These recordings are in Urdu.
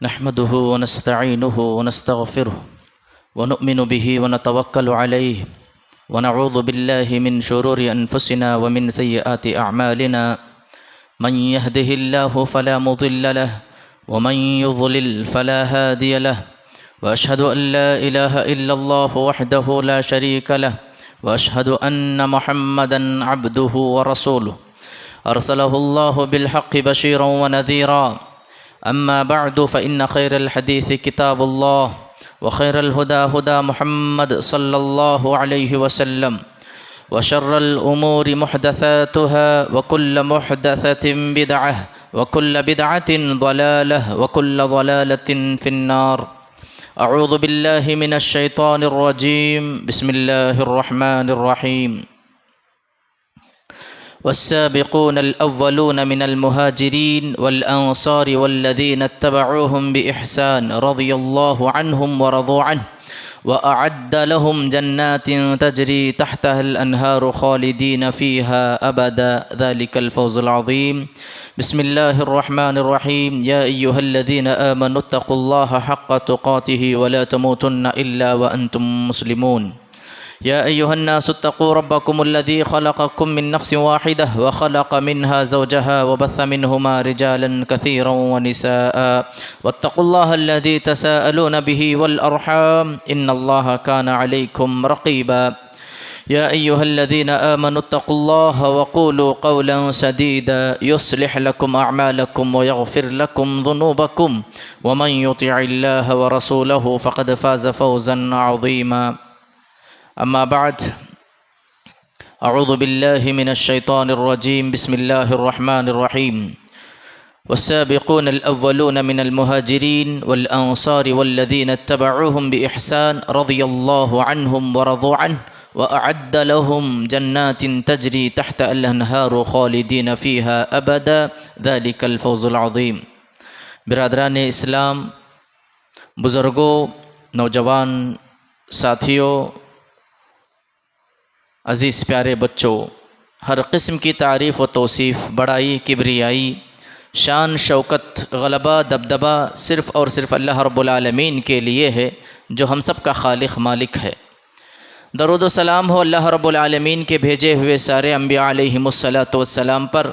نحمده ونستعينه ونستغفره ونؤمن به ونتوكل عليه ونعوذ بالله من شرور أنفسنا ومن سيئات أعمالنا من يهده الله فلا مضل له ومن يضلل فلا هادي له وأشهد أن لا إله إلا الله وحده لا شريك له وأشهد أن محمدا عبده ورسوله أرسله الله بالحق بشيرا ونذيرا أما بعد فإن خير الحديث كتاب الله وخير الهدى هدى محمد صلى الله عليه وسلم وشر الأمور محدثاتها وكل محدثة بدعة وكل بدعة ضلالة وكل ضلالة في النار. أعوذ بالله من الشيطان الرجيم. بسم الله الرحمن الرحيم. والسابقون الأولون من المهاجرين والأنصار والذين اتبعوهم بإحسان رضي الله عنهم ورضوا عنه وأعد لهم جنات تجري تحتها الأنهار خالدين فيها أبدا ذلك الفوز العظيم. بسم الله الرحمن الرحيم. يا أيها الذين آمنوا اتقوا الله حق تقاته ولا تموتن إلا وأنتم مسلمون. يا أيها الناس اتقوا ربكم الذي خلقكم من نفس واحدة وخلق منها زوجها وبث منهما رجالا كثيرا ونساء واتقوا الله الذي تساءلون به والأرحام إن الله كان عليكم رقيبا. يا أيها الذين آمنوا اتقوا الله وقولوا قولا سديدا يصلح لكم أعمالكم ويغفر لكم ذنوبكم ومن يطع الله ورسوله فقد فاز فوزا عظيما. أما بعد أعوذ بالله من الشيطان الرجيم. بسم الله الرحمن الرحيم. والسابقون الأولون من المهاجرين والأنصار والذين اتبعوهم بإحسان رضي الله عنهم ورضوا عنه وأعد لهم جنات تجري تحت الأنهار خالدين فيها أبدا ذلك الفوز العظيم. برادران اسلام، بزرگوں، نوجوان ساتھیوں، عزیز پیارے بچوں، ہر قسم کی تعریف و توصیف، بڑائی، کبریائی، شان، شوکت، غلبہ، دبدبہ صرف اور صرف اللہ رب العالمین کے لیے ہے جو ہم سب کا خالق مالک ہے۔ درود و سلام ہو اللہ رب العالمین کے بھیجے ہوئے سارے انبیاء علیہم الصلاۃ والسلام پر،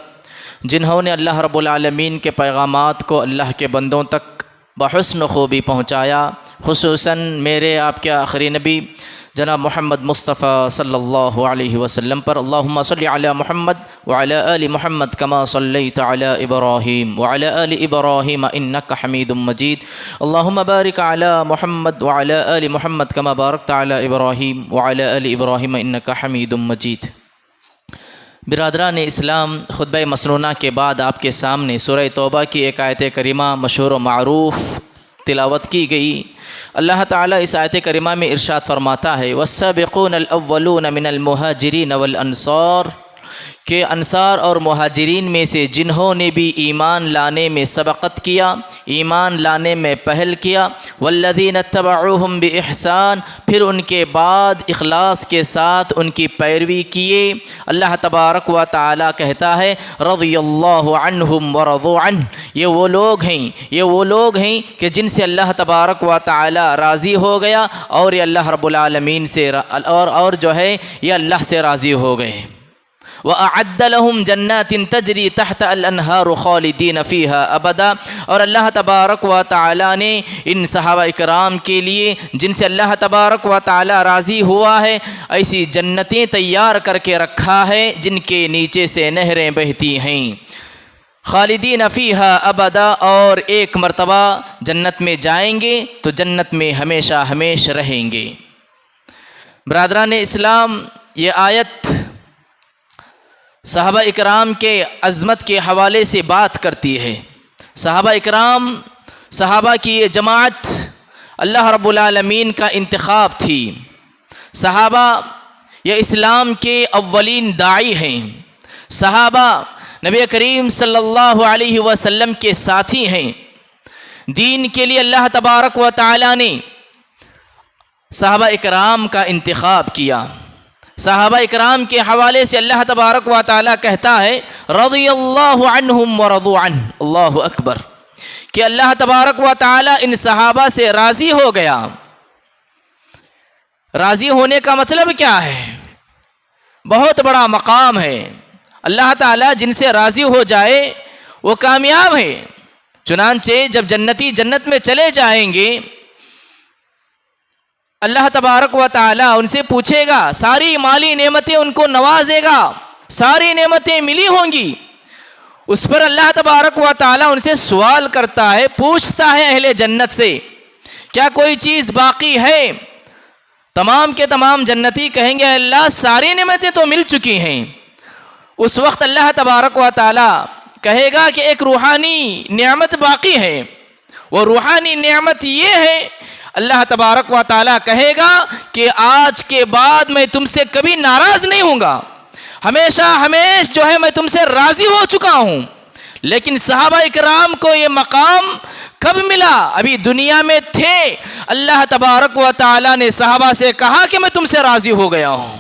جنہوں نے اللہ رب العالمین کے پیغامات کو اللہ کے بندوں تک بحسن خوبی پہنچایا، خصوصاً میرے آپ کے آخری نبی جناب محمد مصطفیٰ صلی اللہ علیہ وسلم پر۔ اللہم صلی علی محمد وعلی آل محمد کما صلیت علی ابراہیم وعلی آل ابراہیم انک حمید مجید۔ اللہم بارک علی محمد وعلی آل محمد کما بارکت علی ابراہیم وعلی آل ابراہیم انک حمید مجید۔ برادران اسلام، خطبہ مسنونہ کے بعد آپ کے سامنے سورہ توبہ کی ایک آیت کریمہ مشہور و معروف تلاوت کی گئی۔ اللہ تعالیٰ اس آیت کریمہ میں ارشاد فرماتا ہے والسابقون الاولون من المہاجرین والانصار، کہ انصار اور مہاجرین میں سے جنہوں نے بھی ایمان لانے میں سبقت کیا، ایمان لانے میں پہل کیا، والذین اتبعوہم باحسان، پھر ان کے بعد اخلاص کے ساتھ ان کی پیروی کیے۔ اللہ تبارک و تعالی کہتا ہے رضی اللہ عنہم ورضوا عنہ، یہ وہ لوگ ہیں کہ جن سے اللہ تبارک و تعالی راضی ہو گیا، اور یہ اللہ رب العالمین سے اور جو ہے یہ اللہ سے راضی ہو گئے۔ وَأَعَدَّ لَهُمْ جَنَّاتٍ تَجْرِي تَحْتَ الْأَنْهَارُ خَالِدِينَ فِيهَا أَبَدًا، اور اللہ تبارک و تعالی نے ان صحابہ اکرام کے لیے جن سے اللہ تبارک و تعالی راضی ہوا ہے، ایسی جنتیں تیار کر کے رکھا ہے جن کے نیچے سے نہریں بہتی ہیں۔ خالدین فیہا ابدا، اور ایک مرتبہ جنت میں جائیں گے تو جنت میں ہمیشہ ہمیش رہیں گے۔ برادران اسلام، یہ آیت صحابہ اکرام کے عظمت کے حوالے سے بات کرتی ہے۔ صحابہ اکرام، صحابہ کی یہ جماعت اللہ رب العالمین کا انتخاب تھی۔ صحابہ یہ اسلام کے اولین داعی ہیں۔ صحابہ نبی کریم صلی اللہ علیہ وسلم کے ساتھی ہیں۔ دین کے لیے اللہ تبارک و تعالی نے صحابہ اکرام کا انتخاب کیا۔ صحابہ اکرام کے حوالے سے اللہ تبارک و تعالی کہتا ہے رضی اللہ عنہم ورضوا عنہ، اللہ اکبر، کہ اللہ تبارک و تعالی ان صحابہ سے راضی ہو گیا۔ راضی ہونے کا مطلب کیا ہے؟ بہت بڑا مقام ہے۔ اللہ تعالیٰ جن سے راضی ہو جائے وہ کامیاب ہے۔ چنانچہ جب جنتی جنت میں چلے جائیں گے، اللہ تبارک و تعالیٰ ان سے پوچھے گا، ساری مالی نعمتیں ان کو نوازے گا، ساری نعمتیں ملی ہوں گی۔ اس پر اللہ تبارک و تعالیٰ ان سے سوال کرتا ہے، پوچھتا ہے اہل جنت سے، کیا کوئی چیز باقی ہے؟ تمام کے تمام جنتی کہیں گے اللہ ساری نعمتیں تو مل چکی ہیں۔ اس وقت اللہ تبارک و تعالیٰ کہے گا کہ ایک روحانی نعمت باقی ہے۔ وہ روحانی نعمت یہ ہے، اللہ تبارک و تعالیٰ کہے گا کہ آج کے بعد میں تم سے کبھی ناراض نہیں ہوں گا، ہمیشہ جو ہے میں تم سے راضی ہو چکا ہوں۔ لیکن صحابہ اکرام کو یہ مقام کب ملا؟ ابھی دنیا میں تھے، اللہ تبارک و تعالیٰ نے صحابہ سے کہا کہ میں تم سے راضی ہو گیا ہوں۔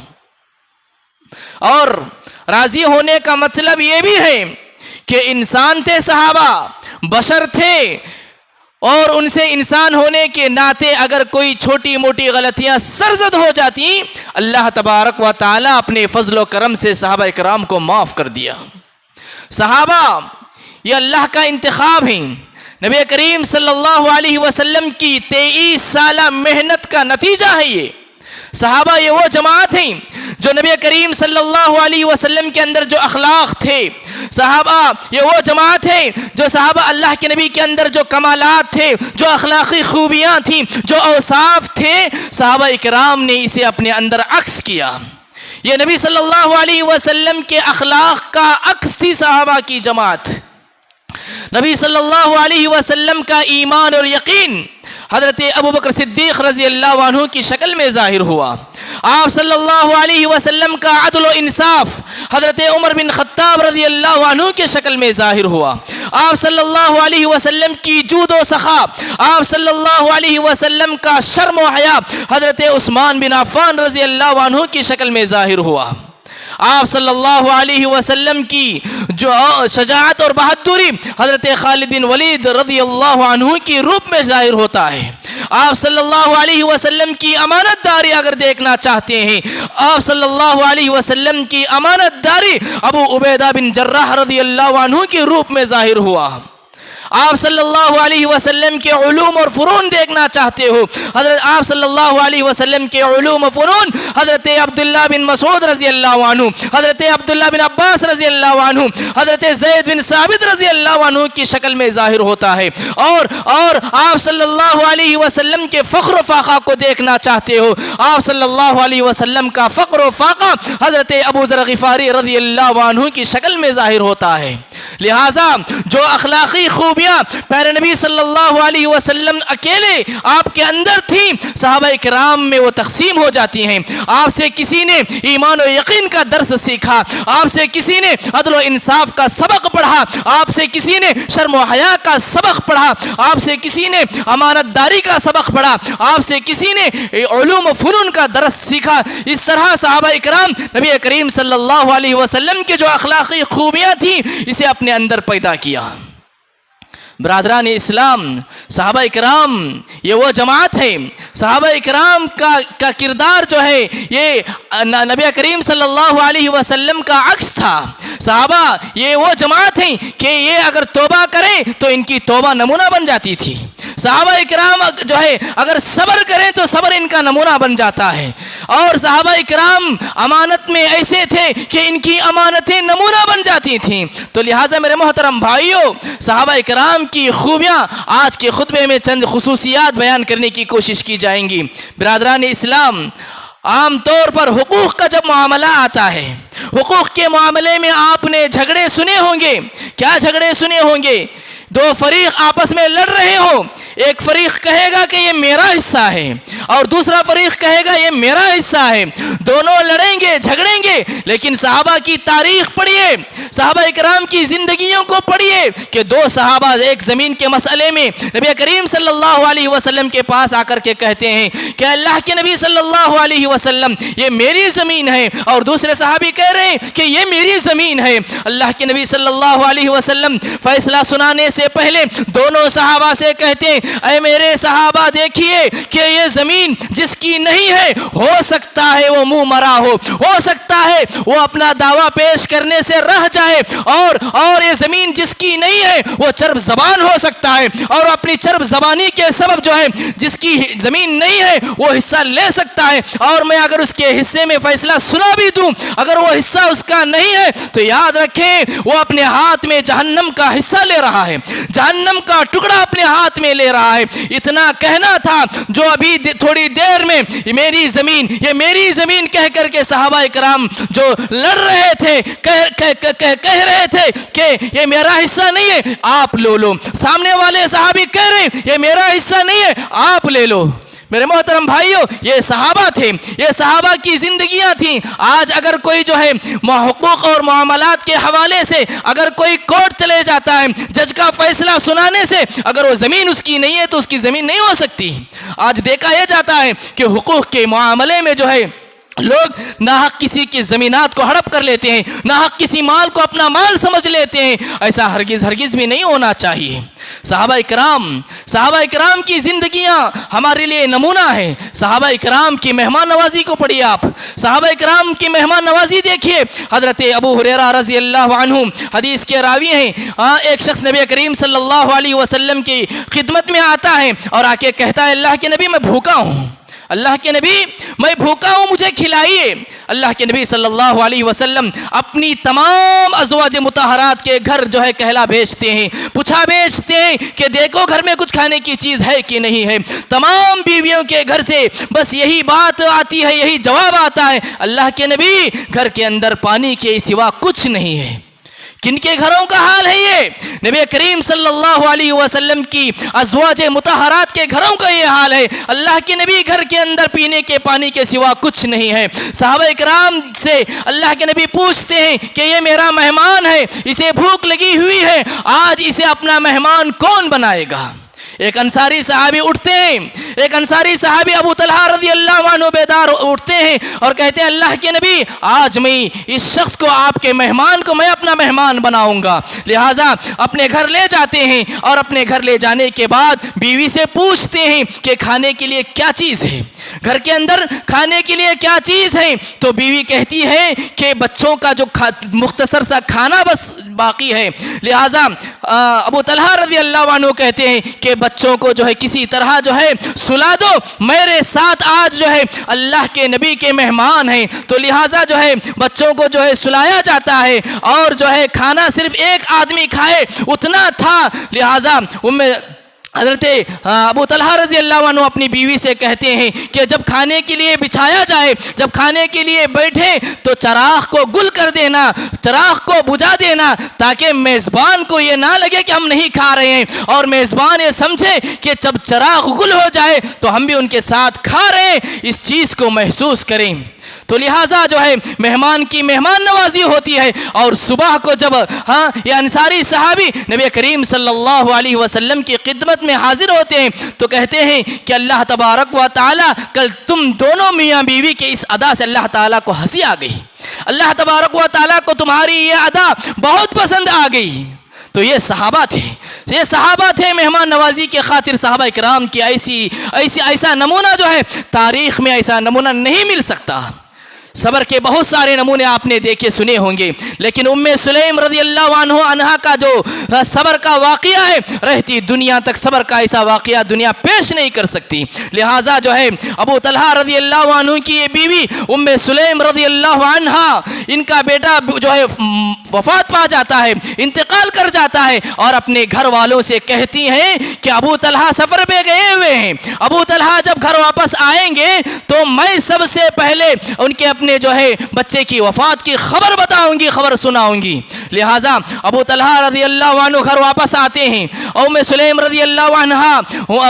اور راضی ہونے کا مطلب یہ بھی ہے کہ انسان تھے، صحابہ بشر تھے، اور ان سے انسان ہونے کے ناطے اگر کوئی چھوٹی موٹی غلطیاں سرزد ہو جاتی، اللہ تبارک و تعالیٰ اپنے فضل و کرم سے صحابہ اکرام کو معاف کر دیا۔ صحابہ یہ اللہ کا انتخاب ہیں۔ نبی کریم صلی اللہ علیہ وسلم کی 23 سالہ محنت کا نتیجہ ہے یہ۔ صحابہ یہ وہ جماعت ہیں جو نبی کریم صلی اللہ علیہ وسلم کے اندر جو اخلاق تھے، صحابہ یہ وہ جماعت ہے جو صحابہ اللہ کے نبی کے اندر جو کمالات تھے، جو اخلاقی خوبیاں تھیں، جو اوصاف تھے، صحابہ اکرام نے اسے اپنے اندر عکس کیا۔ یہ نبی صلی اللہ علیہ وسلم کے اخلاق کا عکس تھی صحابہ کی جماعت۔ نبی صلی اللہ علیہ وسلم کا ایمان اور یقین حضرت ابوبکر صدیق رضی اللہ عنہ کی شکل میں ظاہر ہوا۔ آپ صلی اللہ علیہ وسلم کا عدل و انصاف حضرت عمر بن خطاب رضی اللہ عنہ کی شکل میں ظاہر ہوا۔ آپ صلی اللہ علیہ وسلم کی جود و سخا، آپ صلی اللہ علیہ وسلم کا شرم و حیا حضرت عثمان بن عفان رضی اللہ عنہ کی شکل میں ظاہر ہوا۔ آپ صلی اللہ علیہ وسلم کی جو شجاعت اور بہادری حضرت خالد بن ولید رضی اللہ عنہ کی روپ میں ظاہر ہوتا ہے۔ آپ صلی اللہ علیہ وسلم کی امانت داری اگر دیکھنا چاہتے ہیں، آپ صلی اللہ علیہ وسلم کی امانت داری ابو عبیدہ بن جراح رضی اللہ عنہ کی روپ میں ظاہر ہوا۔ آپ صلی اللہ علیہ وسلم کے علوم اور فنون دیکھنا چاہتے ہو، حضرت آپ صلی اللہ علیہ وسلم کے علوم و فنون حضرت عبداللہ بن مسعود رضی اللہ عنہ، حضرت عبداللہ بن عباس رضی اللہ عنہ، حضرت زید بن ثابت رضی اللہ عنہ کی شکل میں ظاہر ہوتا ہے۔ اور آپ صلی اللہ علیہ وسلم کے فخر و فاقہ کو دیکھنا چاہتے ہو، آپ صلی اللہ علیہ وسلم کا فخر و فاقہ حضرت ابو ذر غفاری رضی اللہ عنہ کی شکل میں ظاہر ہوتا ہے۔ لہٰذا جو اخلاقی خوبیاں پیارے نبی صلی اللہ علیہ وسلم اکیلے آپ کے اندر تھیں، صحابہ کرام میں وہ تقسیم ہو جاتی ہیں۔ آپ سے کسی نے ایمان و یقین کا درس سیکھا، آپ سے کسی نے عدل و انصاف کا سبق پڑھا، آپ سے کسی نے شرم و حیا کا سبق پڑھا، آپ سے کسی نے امانت داری کا سبق پڑھا، آپ سے کسی نے علوم و فنون کا درس سیکھا۔ اس طرح صحابہ اکرام نبی کریم صلی اللہ علیہ وسلم کے جو اخلاقی خوبیاں تھیں اسے اپنے اندر پیدا کیا۔ برادران اسلام، صحابہ اکرام یہ وہ جماعت ہے، صحابہ اکرام کا کردار جو ہے یہ نبی کریم صلی اللہ علیہ وسلم کا عکس تھا۔ صحابہ یہ وہ جماعت ہیں کہ یہ اگر توبہ کریں تو ان کی توبہ نمونہ بن جاتی تھی۔ صحابہ اکرام جو ہے اگر صبر کریں تو صبر ان کا نمونہ بن جاتا ہے۔ اور صحابہ اکرام امانت میں ایسے تھے کہ ان کی امانتیں نمونہ بن جاتی تھیں۔ تو لہٰذا میرے محترم بھائیوں، صحابہ اکرام کی خوبیاں آج کے خطبے میں چند خصوصیات بیان کرنے کی کوشش کی جائیں گی۔ برادران اسلام، عام طور پر حقوق کا جب معاملہ آتا ہے، حقوق کے معاملے میں آپ نے جھگڑے سنے ہوں گے۔ کیا جھگڑے سنے ہوں گے؟ دو فریق آپس میں لڑ رہے ہوں، ایک فریق کہے گا کہ یہ میرا حصہ ہے اور دوسرا فریق کہے گا یہ میرا حصہ ہے، دونوں لڑیں گے جھگڑیں گے، لیکن صحابہ کی تاریخ پڑھیے، صحابہ اکرام کی زندگیوں کو پڑھیے کہ دو صحابہ ایک زمین کے مسئلے میں نبی کریم صلی اللہ علیہ وسلم کے پاس آ کر کے کہتے ہیں کہ اللہ کے نبی صلی اللہ علیہ وسلم یہ میری زمین ہے، اور دوسرے صحابی کہہ رہے ہیں کہ یہ میری زمین ہے۔ اللہ کے نبی صلی اللہ علیہ وسلم فیصلہ سنانے سے پہلے دونوں صحابہ سے کہتے ہیں اے میرے صحابہ دیکھیے کہ یہ زمین جس کی نہیں ہے ہو سکتا ہے وہ منہ مرا ہو سکتا ہے وہ اپنا دعویٰ پیش کرنے سے رہ جائے، اور یہ زمین جس کی نہیں ہے وہ چرب زبان ہو سکتا ہے، اور اپنی چرب زبانی کے سبب جو ہے جس کی زمین نہیں ہے وہ حصہ لے سکتا ہے، اور میں اگر اس کے حصے میں فیصلہ سنا بھی دوں اگر وہ حصہ اس کا نہیں ہے تو یاد رکھیں وہ اپنے ہاتھ میں جہنم کا حصہ لے رہا ہے، جہنم کا ٹکڑا اپنے ہاتھ میں لے رہا ہے۔ اتنا کہنا تھا جو ابھی تھوڑی دیر میں میری زمین یہ میری زمین کہہ کر کے صحابہ اکرام جو لڑ رہے تھے کہہ رہے تھے کہ یہ میرا حصہ نہیں ہے آپ لو، سامنے والے صحابی کہہ رہے ہیں یہ میرا حصہ نہیں ہے آپ لے لو۔ میرے محترم بھائیوں یہ صحابہ تھے، یہ صحابہ کی زندگیاں تھیں۔ آج اگر کوئی جو ہے حقوق اور معاملات کے حوالے سے اگر کوئی کورٹ چلے جاتا ہے جج کا فیصلہ سنانے سے اگر وہ زمین اس کی نہیں ہے تو اس کی زمین نہیں ہو سکتی۔ آج دیکھا یہ جاتا ہے کہ حقوق کے معاملے میں جو ہے لوگ ناحق کسی کی زمینات کو ہڑپ کر لیتے ہیں، ناحق کسی مال کو اپنا مال سمجھ لیتے ہیں، ایسا ہرگز بھی نہیں ہونا چاہیے۔ صحابہ اکرام کی زندگیاں ہمارے لیے نمونہ ہے۔ صحابہ اکرام کی مہمان نوازی کو پڑھیے آپ، صحابہ اکرام کی مہمان نوازی دیکھیے۔ حضرت ابو ہریرہ رضی اللہ عنہ حدیث کے راوی ہیں، ایک شخص نبی کریم صلی اللہ علیہ وسلم کی خدمت میں آتا ہے اور آ کے کہتا ہے اللہ کے نبی میں بھوکا ہوں، اللہ کے نبی میں بھوکا ہوں مجھے کھلائیے۔ اللہ کے نبی صلی اللہ علیہ وسلم اپنی تمام ازواج مطہرات کے گھر جو ہے کہلا بھیجتے ہیں، پوچھا بھیجتے ہیں کہ دیکھو گھر میں کچھ کھانے کی چیز ہے کہ نہیں ہے۔ تمام بیویوں کے گھر سے بس یہی بات آتی ہے، یہی جواب آتا ہے اللہ کے نبی گھر کے اندر پانی کے سوا کچھ نہیں ہے۔ کن کے گھروں کا حال ہے یہ؟ نبی کریم صلی اللہ علیہ وسلم کی ازواج مطہرات کے گھروں کا یہ حال ہے، اللہ کے نبی گھر کے اندر پینے کے پانی کے سوا کچھ نہیں ہے۔ صحابہ اکرام سے اللہ کے نبی پوچھتے ہیں کہ یہ میرا مہمان ہے، اسے بھوک لگی ہوئی ہے، آج اسے اپنا مہمان کون بنائے گا؟ ایک انصاری صحابی اٹھتے ہیں، ایک انصاری صحابی ابو طلحہ رضی اللہ عنہ بیدار اٹھتے ہیں اور کہتے ہیں اللہ کے نبی آج میں اس شخص کو آپ کے مہمان کو میں اپنا مہمان بناؤں گا۔ لہٰذا اپنے گھر لے جاتے ہیں اور اپنے گھر لے جانے کے بعد بیوی سے پوچھتے ہیں کہ کھانے کے لیے کیا چیز ہے، گھر کے اندر کھانے کے لیے کیا چیز ہے؟ تو بیوی کہتی ہے کہ بچوں کا جو مختصر سا کھانا بس باقی ہے۔ لہٰذا ابو طلحہ رضی اللہ عنہ کہتے ہیں کہ بچوں کو جو ہے کسی طرح جو ہے سلا دو، میرے ساتھ آج جو ہے اللہ کے نبی کے مہمان ہیں۔ تو لہٰذا جو ہے بچوں کو جو ہے سلایا جاتا ہے اور جو ہے کھانا صرف ایک آدمی کھائے اتنا تھا۔ لہٰذا حضرت ابو طلحہ رضی اللہ عنہ اپنی بیوی سے کہتے ہیں کہ جب کھانے کے لیے بچھایا جائے، جب کھانے کے لیے بیٹھے تو چراغ کو گل کر دینا، چراغ کو بجھا دینا تاکہ میزبان کو یہ نہ لگے کہ ہم نہیں کھا رہے ہیں، اور میزبان یہ سمجھے کہ جب چراغ گل ہو جائے تو ہم بھی ان کے ساتھ کھا رہے ہیں، اس چیز کو محسوس کریں۔ تو لہٰذا جو ہے مہمان کی مہمان نوازی ہوتی ہے۔ اور صبح کو جب یہ انصاری صحابی نبی کریم صلی اللہ علیہ وسلم کی خدمت میں حاضر ہوتے ہیں تو کہتے ہیں کہ اللہ تبارک و تعالیٰ کل تم دونوں میاں بیوی کے اس ادا سے اللہ تعالیٰ کو ہنسی آ گئی، اللہ تبارک و تعالیٰ کو تمہاری یہ ادا بہت پسند آ گئی۔ تو یہ صحابہ تھے مہمان نوازی کے خاطر۔ صحابہ کرام کی ایسا نمونہ جو ہے تاریخ میں ایسا نمونہ نہیں مل سکتا۔ صبر کے بہت سارے نمونے آپ نے دیکھے سنے ہوں گے، لیکن ام سلیم رضی اللہ عنہا کا جو صبر کا واقعہ ہے رہتی دنیا تک صبر کا ایسا واقعہ دنیا پیش نہیں کر سکتی۔ لہٰذا جو ہے ابو طلحہ رضی اللہ عنہ کی یہ بیوی ام سلیم رضی اللہ عنہا، ان کا بیٹا جو ہے وفات پا جاتا ہے، انتقال کر جاتا ہے، اور اپنے گھر والوں سے کہتی ہیں کہ ابو طلحہ سفر پہ گئے ہوئے ہیں، ابو طلحہ جب گھر واپس آئیں گے تو میں سب سے پہلے ان کے اپنے جو ہے بچے کی وفات کی خبر بتاؤں گی، خبر سناؤں گی۔ لہٰذا ابو طلحہ رضی اللہ عنہ گھر واپس آتے ہیں، ام سلیم رضی اللہ عنہا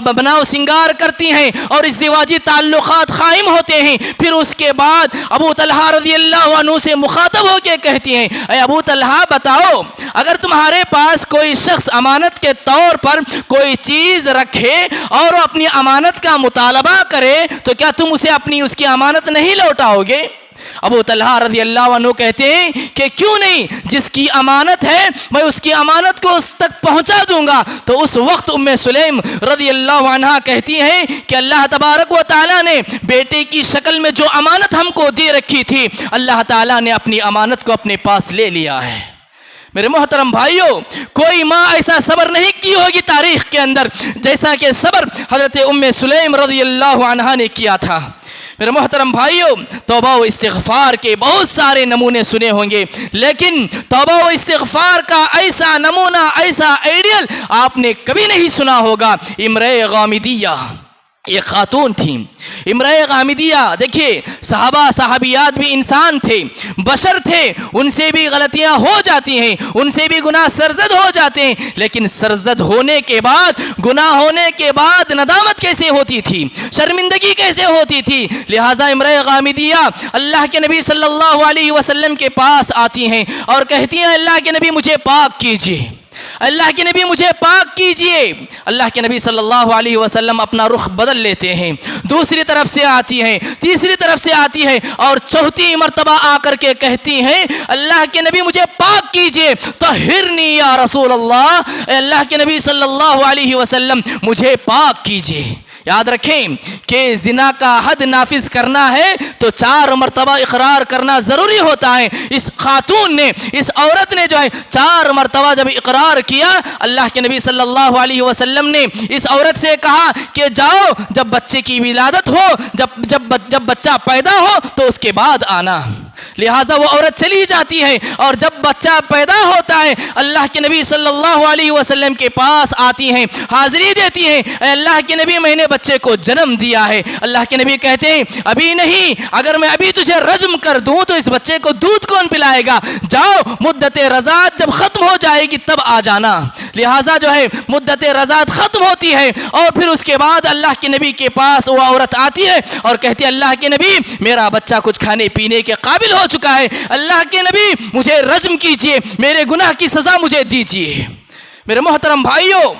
بناؤ سنگار کرتی ہیں اور ازدواجی تعلقات قائم ہوتے ہیں۔ پھر اس کے بعد ابو طلحہ رضی اللہ عنہ سے مخاطب ہو کے کہتی ہیں، اے ابو طلحہ بتاؤ، اگر تمہارے پاس کوئی شخص امانت کے طور پر کوئی چیز رکھے اور اپنی امانت کا مطالبہ کرے تو کیا تم اسے اس کی امانت نہیں لوٹاؤ گے؟ ابو طلحہ رضی اللہ عنہ کہتے ہیں کہ کیوں نہیں، جس کی امانت ہے میں اس کی امانت کو اس تک پہنچا دوں گا۔ تو اس وقت ام سلیم رضی اللہ عنہا کہتی ہیں کہ اللہ تبارک و تعالیٰ نے بیٹے کی شکل میں جو امانت ہم کو دے رکھی تھی، اللہ تعالیٰ نے اپنی امانت کو اپنے پاس لے لیا ہے۔ میرے محترم بھائیوں، کوئی ماں ایسا صبر نہیں کی ہوگی تاریخ کے اندر جیسا کہ صبر حضرت ام سلیم رضی اللہ عنہا نے کیا تھا۔ میرے محترم بھائیوں، توبہ و استغفار کے بہت سارے نمونے سنے ہوں گے، لیکن توبہ و استغفار کا ایسا نمونہ، ایسا آئیڈیل آپ نے کبھی نہیں سنا ہوگا۔ امرأہ غامدیہ ایک خاتون تھی، امرأہ غامدیہ۔ دیکھیے، صحابہ صحابیات بھی انسان تھے، بشر تھے، ان سے بھی غلطیاں ہو جاتی ہیں، ان سے بھی گناہ سرزد ہو جاتے ہیں، لیکن سرزد ہونے کے بعد، گناہ ہونے کے بعد ندامت کیسے ہوتی تھی، شرمندگی کیسے ہوتی تھی۔ لہٰذا امرأہ غامدیہ اللہ کے نبی صلی اللہ علیہ وسلم کے پاس آتی ہیں اور کہتی ہیں، اللہ کے نبی مجھے پاک کیجیے، اللہ کے نبی مجھے پاک کیجئے۔ اللہ کے نبی صلی اللہ علیہ وسلم اپنا رخ بدل لیتے ہیں، دوسری طرف سے آتی ہیں، تیسری طرف سے آتی ہے، اور چوتھی مرتبہ آ کر کے کہتی ہیں، اللہ کے نبی مجھے پاک کیجئے، طہرنی یا رسول اللہ، اے اللہ کے نبی صلی اللہ علیہ وسلم مجھے پاک کیجئے۔ یاد رکھیں کہ زنا کا حد نافذ کرنا ہے تو 4 مرتبہ اقرار کرنا ضروری ہوتا ہے۔ اس خاتون نے، اس عورت نے جو ہے 4 مرتبہ جب اقرار کیا، اللہ کے نبی صلی اللہ علیہ وسلم نے اس عورت سے کہا کہ جاؤ، جب بچے کی ولادت ہو، جب بچہ پیدا ہو تو اس کے بعد آنا۔ لہٰذا وہ عورت چلی جاتی ہے، اور جب بچہ پیدا ہوتا ہے اللہ کے نبی صلی اللہ علیہ وسلم کے پاس آتی ہیں، حاضری دیتی ہیں، اے اللہ کے نبی میں نے بچے کو جنم دیا ہے۔ اللہ کے نبی کہتے ہیں، ابھی نہیں، اگر میں ابھی تجھے رجم کر دوں تو اس بچے کو دودھ کون پلائے گا؟ جاؤ، مدت رضاعت جب ختم ہو جائے گی تب آ جانا۔ لہٰذا جو ہے مدت رضاعت ختم ہوتی ہے، اور پھر اس کے بعد اللہ کے نبی کے پاس وہ عورت آتی ہے اور کہتی ہے، اللہ کے نبی میرا بچہ کچھ کھانے پینے کے قابل ہو چکا ہے، اللہ کے نبی مجھے رجم کیجئے، میرے گناہ کی سزا مجھے دیجئے۔ میرے محترم بھائیوں،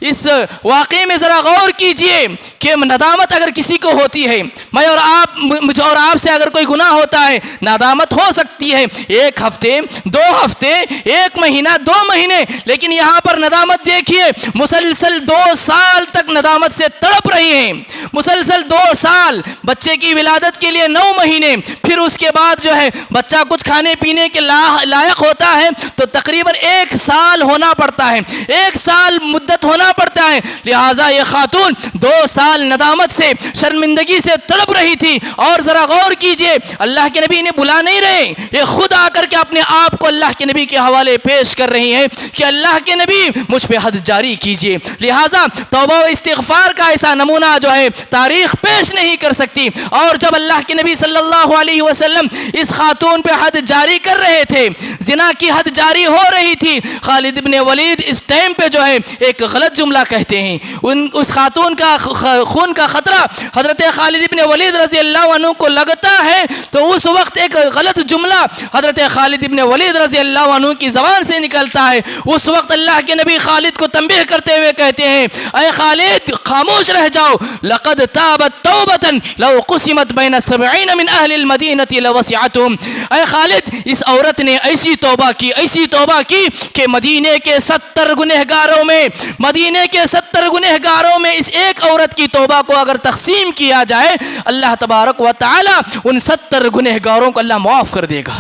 اس واقعے میں ذرا غور کیجئے کہ ندامت اگر کسی کو ہوتی ہے، میں اور آپ، مجھے اور آپ سے اگر کوئی گناہ ہوتا ہے، ندامت ہو سکتی ہے 1 ہفتے، 2 ہفتے، 1 مہینہ، 2 مہینے، لیکن یہاں پر ندامت دیکھیے، مسلسل 2 سال تک ندامت سے تڑپ رہی ہیں، مسلسل 2 سال، بچے کی ولادت کے لیے 9 مہینے، پھر اس کے بعد جو ہے بچہ کچھ کھانے پینے کے لائق ہوتا ہے تو تقریباً 1 سال ہونا پڑتا ہے، 1 سال مدت ہونا پڑتا ہے۔ لہٰذا یہ خاتون 2 سال ندامت سے، شرمندگی سے تڑپ رہی تھی، اور ذرا غور کیجئے، اللہ کے نبی نے بلا نہیں رہے، یہ خود آ کر کے اپنے آپ کو اللہ کے نبی کے حوالے پیش کر رہی ہیں کہ اللہ کے نبی مجھ پہ حد جاری کیجئے۔ لہٰذا توبہ و استغفار کا ایسا نمونہ جو ہے تاریخ پیش نہیں کر سکتی، اور جب اللہ کے نبی صلی اللہ علیہ وسلم اس خاتون پہ حد جاری کر رہے تھے، زنا کی حد جاری ہو رہی تھی، خالد ابن ولید اس ٹائم پہ جو ہے ایک غلط جملہ کہتے ہیں، اس خاتون کا خون کا خطرہ حضرت خالد ابن ولید رضی اللہ عنہ کو لگتا ہے، تو اس وقت ایک غلط جملہ حضرت خالد ابن ولید رضی اللہ عنہ کی زبان سے نکلتا ہے۔ اس وقت اللہ کے نبی خالد کو تنبیہ کرتے ہوئے کہتے ہیں، اے خالد خاموش رہ جاؤ، لقد تابت توبۃ لو قسمت بین 70 من اہل المدینہ لوسعتهم۔ اے خالد، اس عورت نے ایسی توبہ کی کہ مدینے کے 70 گنہگاروں میں اس ایک عورت کی توبہ کو اگر تقسیم کیا جائے، اللہ تبارک و تعالی ان 70 گنہگاروں کو اللہ معاف کر دے گا۔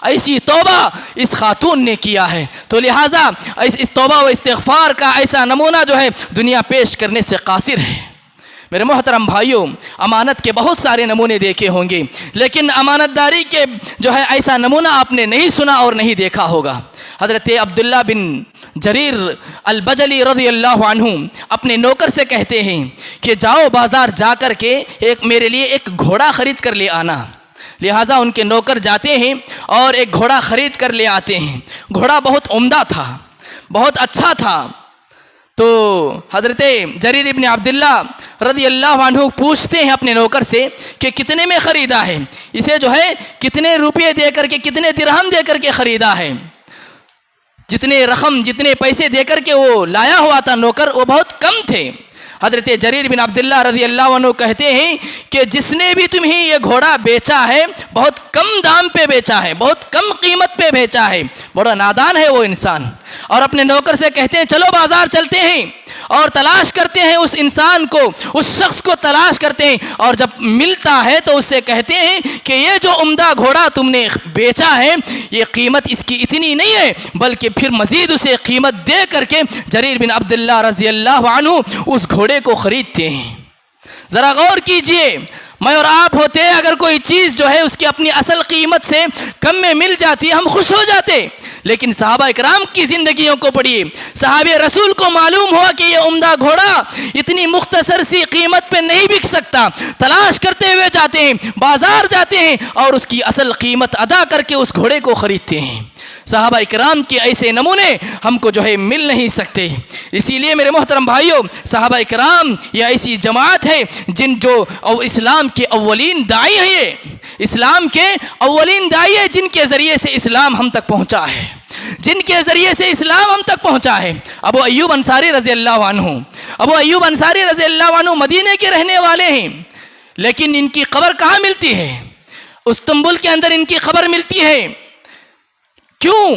ایسی توبہ اس خاتون نے کیا ہے، تو لہٰذا اس توبہ و استغفار کا ایسا نمونہ جو ہے دنیا پیش کرنے سے قاصر ہے۔ میرے محترم بھائیوں، امانت کے بہت سارے نمونے دیکھے ہوں گے، لیکن امانت داری کے جو ہے ایسا نمونہ آپ نے نہیں سنا اور نہیں دیکھا ہوگا۔ حضرت عبداللہ بن جریر البجلی رضی اللہ عنہ اپنے نوکر سے کہتے ہیں کہ جاؤ بازار جا کر کے میرے لیے ایک گھوڑا خرید کر لے آنا۔ لہٰذا ان کے نوکر جاتے ہیں اور ایک گھوڑا خرید کر لے آتے ہیں۔ گھوڑا بہت عمدہ تھا، بہت اچھا تھا۔ تو حضرت جریر ابن عبداللہ رضی اللہ عنہ پوچھتے ہیں اپنے نوکر سے کہ کتنے میں خریدا ہے، اسے جو ہے کتنے روپے دے کر کے، کتنے درہم دے کر کے خریدا ہے۔ جتنے رقم، جتنے پیسے دے کر کے وہ لایا ہوا تھا نوکر، وہ بہت کم تھے۔ حضرت جریر بن عبداللہ رضی اللہ عنہ کہتے ہیں کہ جس نے بھی تمہیں یہ گھوڑا بیچا ہے بہت کم دام پہ بیچا ہے، بہت کم قیمت پہ بیچا ہے، بڑا نادان ہے وہ انسان۔ اور اپنے نوکر سے کہتے ہیں چلو بازار چلتے ہیں اور تلاش کرتے ہیں اس انسان کو، اس شخص کو تلاش کرتے ہیں، اور جب ملتا ہے تو اس سے کہتے ہیں کہ یہ جو عمدہ گھوڑا تم نے بیچا ہے یہ قیمت اس کی اتنی نہیں ہے، بلکہ پھر مزید اسے قیمت دے کر کے جریر بن عبداللہ رضی اللہ عنہ اس گھوڑے کو خریدتے ہیں۔ ذرا غور کیجئے، میں اور آپ ہوتے اگر کوئی چیز جو ہے اس کی اپنی اصل قیمت سے کم میں مل جاتی ہم خوش ہو جاتے، لیکن صحابہ اکرام کی زندگیوں کو پڑھیے، صحابہ رسول کو معلوم ہوا کہ یہ عمدہ گھوڑا اتنی مختصر سی قیمت پہ نہیں بک سکتا، تلاش کرتے ہوئے جاتے ہیں، بازار جاتے ہیں اور اس کی اصل قیمت ادا کر کے اس گھوڑے کو خریدتے ہیں۔ صحابہ اکرام کے ایسے نمونے ہم کو جو ہے مل نہیں سکتے۔ اسی لیے میرے محترم بھائیوں، صحابہ اکرام یہ ایسی جماعت ہے جن جو اسلام کے اولین داعی ہیں، یہ اسلام کے اولین داعی ہے جن کے ذریعے سے اسلام ہم تک پہنچا ہے، جن کے ذریعے سے اسلام ہم تک پہنچا ہے۔ ابو ایوب انصاری رضی اللہ عنہ، ابو ایوب انصاری رضی اللہ عنہ مدینے کے رہنے والے ہیں، لیکن ان کی قبر کہاں ملتی ہے؟ استنبول کے اندر ان کی قبر ملتی ہے۔ کیوں؟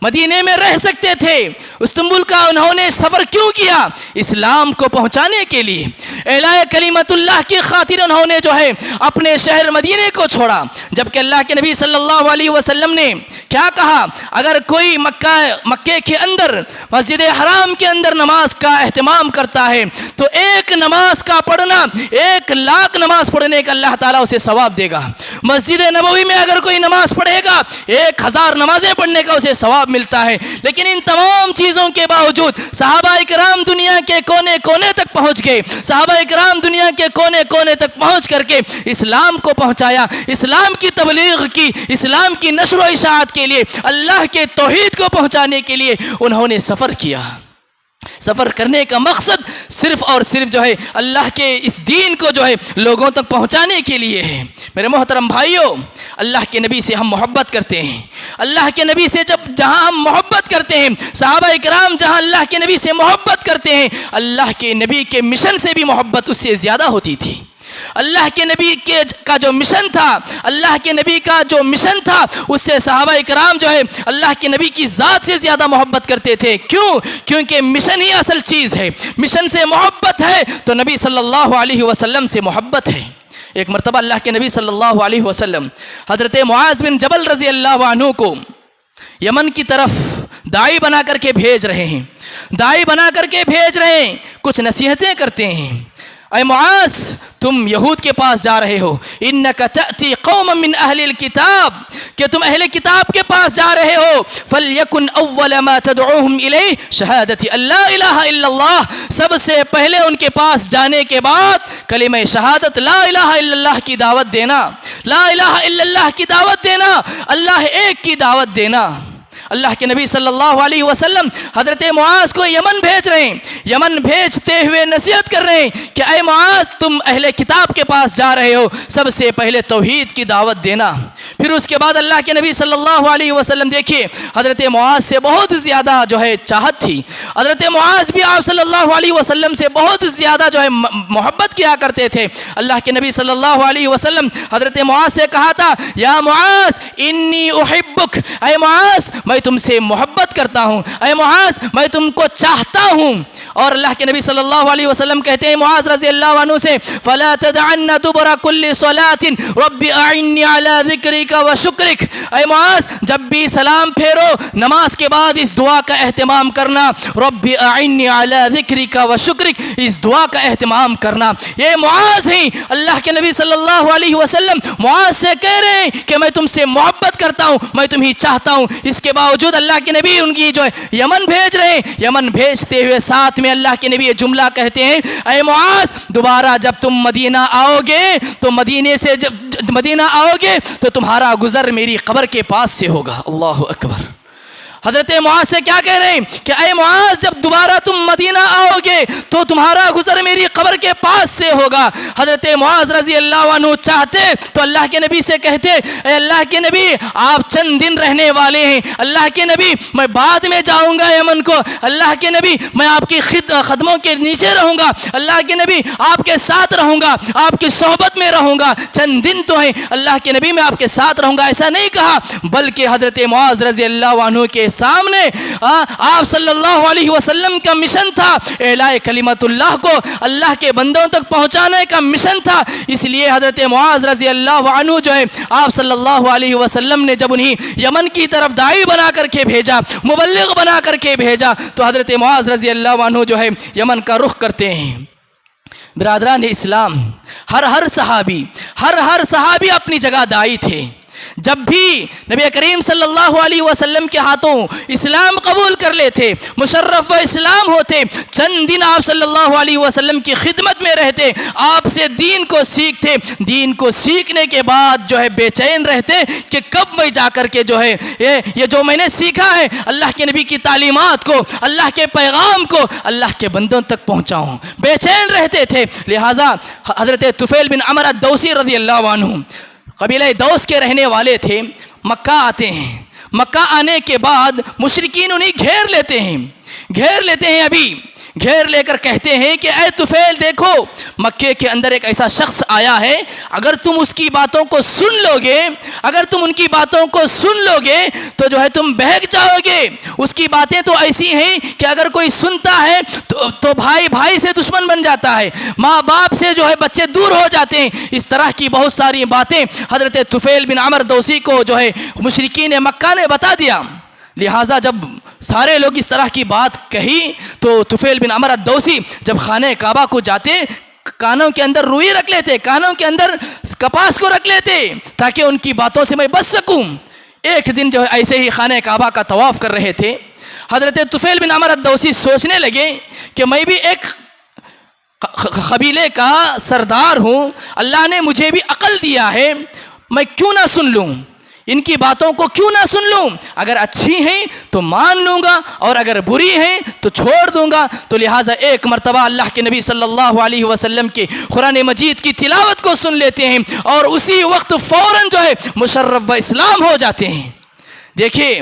مدینے میں رہ سکتے تھے، استنبول کا انہوں نے سفر کیوں کیا؟ اسلام کو پہنچانے کے لیے، اعلاء کلمت اللہ کی خاطر انہوں نے جو ہے اپنے شہر مدینے کو چھوڑا۔ جبکہ اللہ کے نبی صلی اللہ علیہ وسلم نے کیا کہا؟ اگر کوئی مکے کے اندر مسجد حرام کے اندر نماز کا اہتمام کرتا ہے تو ایک نماز کا پڑھنا 1,00,000 نماز پڑھنے کا اللہ تعالیٰ اسے ثواب دے گا۔ مسجد نبوی میں اگر کوئی نماز پڑھے گا 1,000 نمازیں پڑھنے کا اسے ثواب ملتا ہے۔ لیکن ان تمام چیزوں کے باوجود صحابہ اکرام دنیا کے کونے کونے تک پہنچ گئے، صحابہ اکرام دنیا کے کونے کونے تک پہنچ کر کے اسلام کو پہنچایا، اسلام کی تبلیغ کی، اسلام کی نشر و اشاعت کے لیے، اللہ کے توحید کو پہنچانے کے لیے انہوں نے سفر کیا۔ سفر کرنے کا مقصد صرف اور صرف جو ہے اللہ کے اس دین کو جو ہے لوگوں تک پہنچانے کے لیے ہے۔ میرے محترم بھائیوں، اللہ کے نبی سے ہم محبت کرتے ہیں، اللہ کے نبی سے جہاں ہم محبت کرتے ہیں، صحابہ اکرام جہاں اللہ کے نبی سے محبت کرتے ہیں، اللہ کے نبی کے مشن سے بھی محبت اس سے زیادہ ہوتی تھی۔ اللہ کے نبی کا جو مشن تھا، اللہ کے نبی کا جو مشن تھا اس سے صحابہ اکرام جو ہے اللہ کے نبی کی ذات سے زیادہ محبت کرتے تھے۔ کیوں؟ کیونکہ مشن ہی اصل چیز ہے، مشن سے محبت ہے تو نبی صلی اللہ علیہ وسلم سے محبت ہے۔ ایک مرتبہ اللہ کے نبی صلی اللہ علیہ وسلم حضرت معاذ بن جبل رضی اللہ عنہ کو یمن کی طرف داعی بنا کر کے بھیج رہے ہیں، داعی بنا کر کے بھیج رہے ہیں، کچھ نصیحتیں کرتے ہیں۔ اے معاذ، تم یہود کے پاس جا رہے ہو، انک تأتی قوما من اہل الکتاب، کہ تم اہل کتاب کے پاس جا رہے ہو، فلیکن اول ما تدعوہم الیہ شہادت اللہ الہ الا اللہ، سب سے پہلے ان کے پاس جانے کے بعد کلمہ شہادت لا الہ الا اللہ کی دعوت دینا، لا الہ الا اللہ کی دعوت دینا، اللہ ایک کی دعوت دینا۔ اللہ کے نبی صلی اللہ علیہ وسلم حضرت معاذ کو یمن بھیج رہے ہیں، یمن بھیجتے ہوئے نصیحت کر رہے ہیں کہ اے معاذ، تم اہل کتاب کے پاس جا رہے ہو، سب سے پہلے توحید کی دعوت دینا۔ پھر اس کے بعد اللہ کے نبی صلی اللہ علیہ وسلم دیکھیے حضرت معاذ سے بہت زیادہ جو ہے چاہت تھی، حضرت معاذ بھی آپ صلی اللہ علیہ وسلم سے بہت زیادہ جو ہے محبت کیا کرتے تھے۔ اللہ کے نبی صلی اللہ علیہ وسلم حضرت معاذ سے کہا تھا، یا معاذ انی احبک، اے معاذ میں تم سے محبت کرتا ہوں، اے معاذ میں تم کو چاہتا ہوں۔ اور اللہ کے نبی صلی اللہ علیہ وسلم کہتے ہیں معاذ رضی اللہ عنہ سے، فلا تدعن دبر كل صلاة رب اعنی علی ذکرک و شکرک، اے معاذ جب بھی سلام پھیرو نماز کے بعد اس دعا کا اہتمام کرنا، رب اعنی علی ذکرک و شکرک، اس دعا کا اہتمام کرنا۔ یہ معاذ ہیں، اللہ کے نبی صلی اللہ علیہ وسلم معاذ سے کہہ رہے ہیں کہ میں تم سے محبت کرتا ہوں، میں تمہیں چاہتا ہوں، اس کے باوجود اللہ کے نبی ان کی جو ہے یمن بھیج رہے ہیں۔ یمن بھیجتے ہوئے ساتھ میں اللہ کے نبی یہ جملہ کہتے ہیں، اے معاذ دوبارہ جب تم مدینہ آؤ گے تو مدینے سے جب مدینہ آؤ گے تو تمہارا گزر میری قبر کے پاس سے ہوگا۔ اللہ اکبر۔ حضرت معاذ سے کیا کہہ رہے ہیں کہ اے معاذ جب دوبارہ تم مدینہ آؤ گے تو تمہارا گزر میری قبر کے پاس سے ہوگا۔ حضرت معاذ رضی اللہ عنہ چاہتے تو اللہ کے نبی سے کہتے، اے اللہ کے نبی آپ چند دن رہنے والے ہیں، اللہ کے نبی میں بعد میں جاؤں گا یمن کو، اللہ کے نبی میں آپ کی قدموں کے نیچے رہوں گا، اللہ کے نبی آپ کے ساتھ رہوں گا، آپ کی صحبت میں رہوں گا، چند دن تو ہیں اللہ کے نبی میں آپ کے ساتھ رہوں گا، ایسا نہیں کہا، بلکہ حضرت معاذ رضی اللہ عنہ کے سامنے آپ صلی اللہ علیہ وسلم کا مشن تھا، اعلاء کلمت اللہ کو اللہ کے بندوں تک پہنچانے کا مشن تھا۔ اس لیے حضرت معاذ رضی اللہ عنہ جو ہے آپ صلی اللہ علیہ وسلم نے جب انہیں یمن کی طرف داعی بنا کر کے بھیجا، مبلغ بنا کر کے بھیجا، تو حضرت معاذ رضی اللہ عنہ جو ہے یمن کا رخ کرتے ہیں۔ برادران اسلام، ہر صحابی اپنی جگہ داعی تھے۔ جب بھی نبی کریم صلی اللہ علیہ وسلم کے ہاتھوں اسلام قبول کر لیتے، مشرف و اسلام ہوتے، چند دن آپ صلی اللہ علیہ وسلم کی خدمت میں رہتے، آپ سے دین کو سیکھتے، دین کو سیکھنے کے بعد جو ہے بے چین رہتے کہ کب میں جا کر کے جو ہے یہ جو میں نے سیکھا ہے اللہ کے نبی کی تعلیمات کو، اللہ کے پیغام کو اللہ کے بندوں تک پہنچاؤں، بے چین رہتے تھے۔ لہٰذا حضرت طفیل بن عمر الدوسی رضی اللہ عنہ قبیلہ دوس کے رہنے والے تھے، مکہ آتے ہیں، مکہ آنے کے بعد مشرکین انہیں گھیر لیتے ہیں، ابھی گھیر لے کر کہتے ہیں کہ اے طفیل دیکھو مکے کے اندر ایک ایسا شخص آیا ہے، اگر تم اس کی باتوں کو سن لو گے، اگر تم ان کی باتوں کو سن لو گے تو جو ہے تم بہک جاؤ گے، اس کی باتیں تو ایسی ہیں کہ اگر کوئی سنتا ہے تو بھائی سے دشمن بن جاتا ہے، ماں باپ سے جو ہے بچے دور ہو جاتے ہیں، اس طرح کی بہت ساری باتیں حضرت طفیل بن عمر دوسی کو جو ہے مشرکین مکہ نے بتا دیا۔ لہٰذا جب سارے لوگ اس طرح کی بات کہی تو طفیل بن عمر الدوسی جب خانہ کعبہ کو جاتے کانوں کے اندر روئی رکھ لیتے، کانوں کے اندر کپاس کو رکھ لیتے تاکہ ان کی باتوں سے میں بچ سکوں۔ ایک دن جو ہے ایسے ہی خانہ کعبہ کا طواف کر رہے تھے، حضرت طفیل بن عمر الدوسی سوچنے لگے کہ میں بھی ایک قبیلے کا سردار ہوں، اللہ نے مجھے بھی عقل دیا ہے، میں کیوں نہ سن لوں، ان کی باتوں کو کیوں نہ سن لوں، اگر اچھی ہیں تو مان لوں گا اور اگر بری ہیں تو چھوڑ دوں گا۔ تو لہٰذا ایک مرتبہ اللہ کے نبی صلی اللہ علیہ وسلم کے قرآن مجید کی تلاوت کو سن لیتے ہیں اور اسی وقت فوراً جو ہے مشرف و اسلام ہو جاتے ہیں۔ دیکھیے،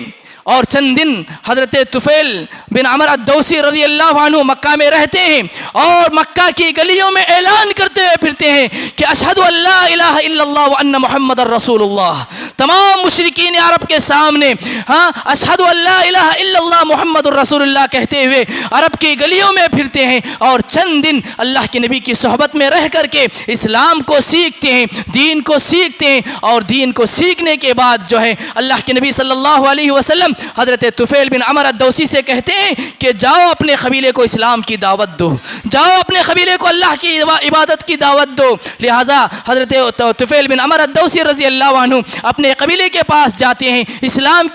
اور چند دن حضرت طفیل بن عمر الدوسی رضی اللہ عنہ مکہ میں رہتے ہیں اور مکہ کی گلیوں میں اعلان کرتے ہوئے پھرتے ہیں کہ اشہد ان لا الہ الا اللہ وان محمد الرسول اللہ۔ تمام مشرکین عرب کے سامنے اشہد ان لا الہ الا اللہ محمد الرسول اللہ کہتے ہوئے عرب کی گلیوں میں پھرتے ہیں اور چند دن اللہ کے نبی کی صحبت میں رہ کر کے اسلام کو سیکھتے ہیں، دین کو سیکھتے ہیں، اور دین کو سیکھنے کے بعد جو ہے اللہ کے نبی صلی اللہ علیہ وسلم حضرت طفیل بن عمر الدوسی سے کہتے ہیں کہ جاؤ اپنے قبیلے کو اسلام کی دعوت دو، جاؤ اپنے قبیلے کو اللہ کی عبادت کی دعوت دو۔ لہٰذا حضرت طفیل بن عمر الدوسی رضی اللہ عنہ اپنے قبیلے کے پاس جاتے ہیں، اسلام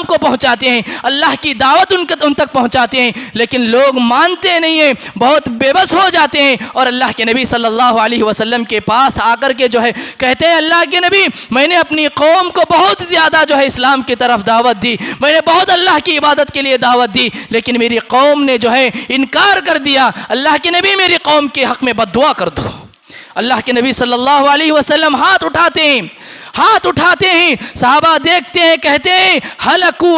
کو پہنچاتے ہیں، اللہ کی دعوت ان تک پہنچاتے ہیں، لیکن لوگ مانتے نہیں ہیں، بہت بے بس ہو جاتے ہیں اور اللہ کے نبی صلی اللہ علیہ وسلم کے پاس آ کر کے جو ہے کہتے ہیں اللہ کے نبی میں نے اپنی قوم کو بہت زیادہ جو ہے اسلام کی طرف دعوت دی، میں نے بہت اللہ کی عبادت کے لیے دعوت دی، لیکن میری قوم نے جو ہے انکار کر دیا، اللہ کے نبی میری قوم کے حق میں بد دعا کر دو۔ اللہ کے نبی صلی اللہ علیہ وسلم ہاتھ اٹھاتے ہیں، صحابہ دیکھتے ہیں، کہتے ہیں ہلکو،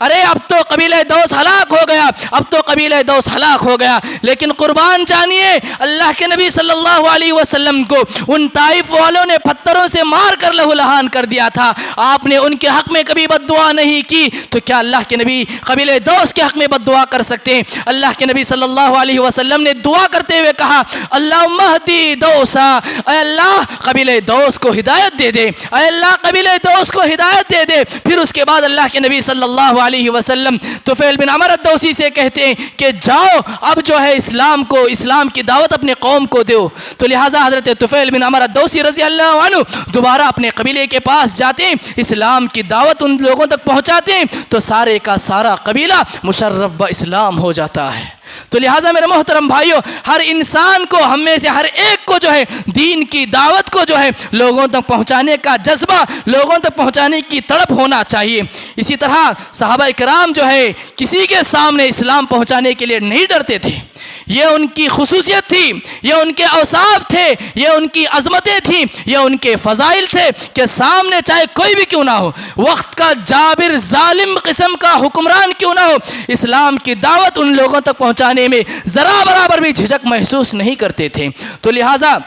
ارے اب تو قبیلہ دوس ہلاک ہو گیا، اب تو قبیلہ دوس ہلاک ہو گیا۔ لیکن قربان جانیے اللہ کے نبی صلی اللہ علیہ وسلم کو ان طائف والوں نے پتھروں سے مار کر لہو لہان کر دیا تھا، آپ نے ان کے حق میں کبھی بد دعا نہیں کی، تو کیا اللہ کے نبی قبیلہ دوس کے حق میں بد دعا کر سکتے ہیں؟ اللہ کے نبی صلی اللہ علیہ وسلم نے دعا کرتے ہوئے کہا اللہم اہدی دوسا، اے اللہ قبیلہ دوس کو ہدایت دے دے، دے، اے اللہ قبیلہ دوس کو ہدایت دے دے۔ پھر اس کے بعد اللہ کے نبی صلی اللہ علیہ وسلم طفیل بن عمرو الدوسی سے کہتے ہیں کہ جاؤ اب جو ہے اسلام کی دعوت اپنے قوم کو دو۔ تو لہٰذا حضرت طفیل بن عمرو الدوسی رضی اللہ عنہ دوبارہ اپنے قبیلے کے پاس جاتے ہیں، اسلام کی دعوت ان لوگوں تک پہنچاتے ہیں، تو سارے کا سارا قبیلہ مشرف با اسلام ہو جاتا ہے۔ تو لہٰذا میرے محترم بھائیوں، ہر انسان کو، ہم میں سے ہر ایک کو جو ہے دین کی دعوت کو جو ہے لوگوں تک پہنچانے کا جذبہ، لوگوں تک پہنچانے کی تڑپ ہونا چاہیے۔ اسی طرح صحابہ کرام جو ہے کسی کے سامنے اسلام پہنچانے کے لیے نہیں ڈرتے تھے۔ یہ ان کی خصوصیت تھی، یہ ان کے اوصاف تھے، یہ ان کی عظمتیں تھیں، یہ ان کے فضائل تھے کہ سامنے چاہے کوئی بھی کیوں نہ ہو، وقت کا جابر ظالم قسم کا حکمران کیوں نہ ہو، اسلام کی دعوت ان لوگوں تک پہنچانے میں ذرا برابر بھی جھجک محسوس نہیں کرتے تھے۔ تو لہٰذا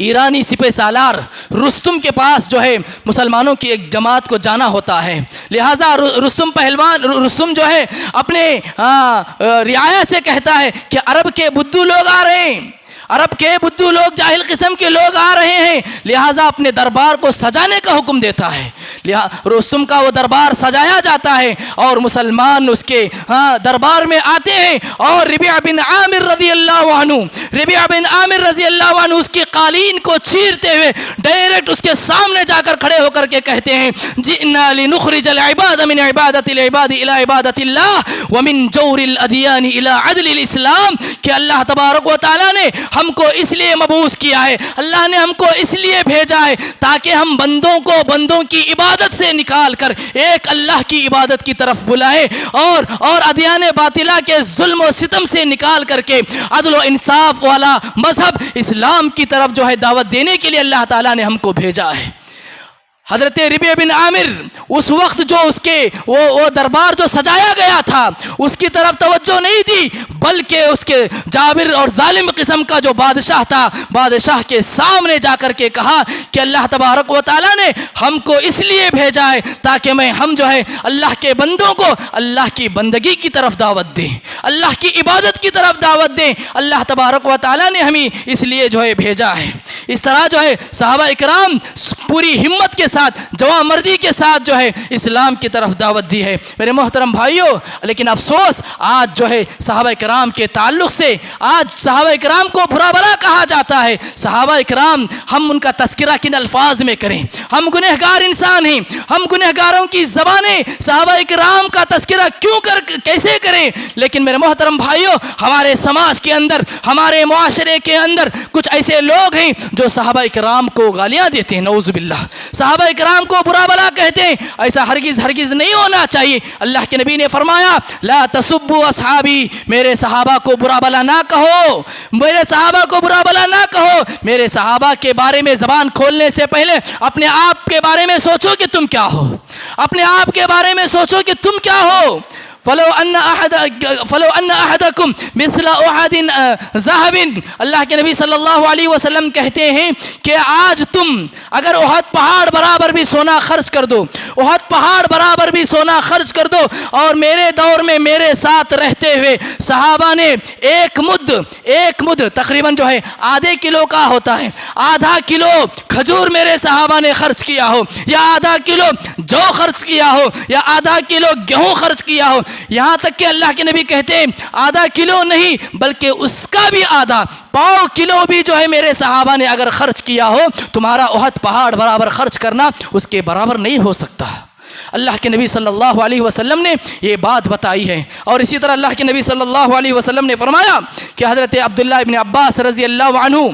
ایرانی سپہ سالار رستم کے پاس جو ہے مسلمانوں کی ایک جماعت کو جانا ہوتا ہے، لہٰذا رستم جو ہے اپنے رعایا سے کہتا ہے کہ عرب کے بدھو لوگ آ رہے ہیں، عرب کے بدھو لوگ، جاہل قسم کے لوگ آ رہے ہیں، لہٰذا اپنے دربار کو سجانے کا حکم دیتا ہے۔ رستم کا وہ دربار سجایا جاتا ہے اور مسلمان اس کے دربار میں آتے ہیں، اور ربیعہ بن عامر رضی اللہ عنہ اس کی قالین کو چیرتے ہوئے ڈائریکٹ اس کے سامنے جا کر کھڑے ہو کر کے کہتے ہیں جئنا لنخرج العباد من عبادت العباد الى عبادت اللہ ومن جور الادیان الى عدل الاسلام، کہ اللہ تبارک و تعالیٰ نے ہم کو اس لیے مبعوث کیا ہے، اللہ نے ہم کو اس لیے بھیجا ہے تاکہ ہم بندوں کی عبادت سے نکال کر ایک اللہ کی عبادت کی طرف بلائیں، اور ادیان باطلہ کے ظلم و ستم سے نکال کر کے عدل و انصاف والا مذہب اسلام کی طرف جو ہے دعوت دینے کے لیے اللہ تعالیٰ نے ہم کو بھیجا ہے۔ حضرت ربیعہ بن عامر اس وقت جو اس کے وہ دربار جو سجایا گیا تھا اس کی طرف توجہ نہیں دی، بلکہ اس کے جابر اور ظالم قسم کا جو بادشاہ تھا، بادشاہ کے سامنے جا کر کے کہا کہ اللہ تبارک و تعالیٰ نے ہم کو اس لیے بھیجا ہے تاکہ ہم جو ہے اللہ کے بندوں کو اللہ کی بندگی کی طرف دعوت دیں، اللہ کی عبادت کی طرف دعوت دیں، اللہ تبارک و تعالیٰ نے ہمیں اس لیے جو ہے بھیجا ہے۔ اس طرح جو ہے صحابہ اکرام پوری ہمت کے ساتھ، جوان مردی کے ساتھ جو ہے اسلام کی طرف دعوت دی ہے میرے محترم بھائیوں۔ لیکن افسوس آج جو ہے صحابہ کرام کے تعلق سے آج صحابہ کرام کو برا بھلا کہا جاتا ہے۔ صحابہ کرام، ہم ان کا تذکرہ کن الفاظ میں کریں؟ ہم گنہگار انسان ہیں، ہم گنہگاروں کی زبانیں صحابہ کرام کا تذکرہ کیسے کریں؟ لیکن میرے محترم بھائیوں، ہمارے سماج کے اندر، ہمارے معاشرے کے اندر کچھ ایسے لوگ ہیں جو صحابہ کرام کو گالیاں دیتے ہیں، نعوذ باللہ، صحابہ کرام کو برا بھلا کہتے ہیں۔ ایسا ہرگز نہیں ہونا چاہیے۔ اللہ کے نبی نے فرمایا لا تسبوا اصحابی، میرے صحابہ کو برا بھلا نہ کہو، میرے صحابہ کو برا بھلا نہ کہو۔ میرے صحابہ کے بارے میں زبان کھولنے سے پہلے اپنے آپ کے بارے میں سوچو کہ تم کیا ہو، اپنے آپ کے بارے میں سوچو کہ تم کیا ہو۔ فلو ان احدکم مثل احد ذهب، اللہ کے نبی صلی اللہ علیہ وسلم کہتے ہیں کہ آج تم اگر احد پہاڑ برابر بھی سونا خرچ کر دو، احد پہاڑ برابر بھی سونا خرچ کر دو، اور میرے دور میں میرے ساتھ رہتے ہوئے صحابہ نے ایک مد تقریباً جو ہے آدھے کلو کا ہوتا ہے، آدھا کلو کھجور میرے صحابہ نے خرچ کیا ہو، یا آدھا کلو جو خرچ کیا ہو، یا آدھا کلو گیہوں خرچ کیا ہو، یہاں تک کہ اللہ کے نبی کہتے ہیں آدھا کلو نہیں بلکہ اس کا بھی آدھا، پاؤ کلو بھی جو ہے میرے صحابہ نے اگر خرچ کیا ہو، تمہارا احد پہاڑ برابر خرچ کرنا اس کے برابر نہیں ہو سکتا۔ اللہ کے نبی صلی اللہ علیہ وسلم نے یہ بات بتائی ہے۔ اور اسی طرح اللہ کے نبی صلی اللہ علیہ وسلم نے فرمایا کہ حضرت عبداللہ ابن عباس رضی اللہ عنہ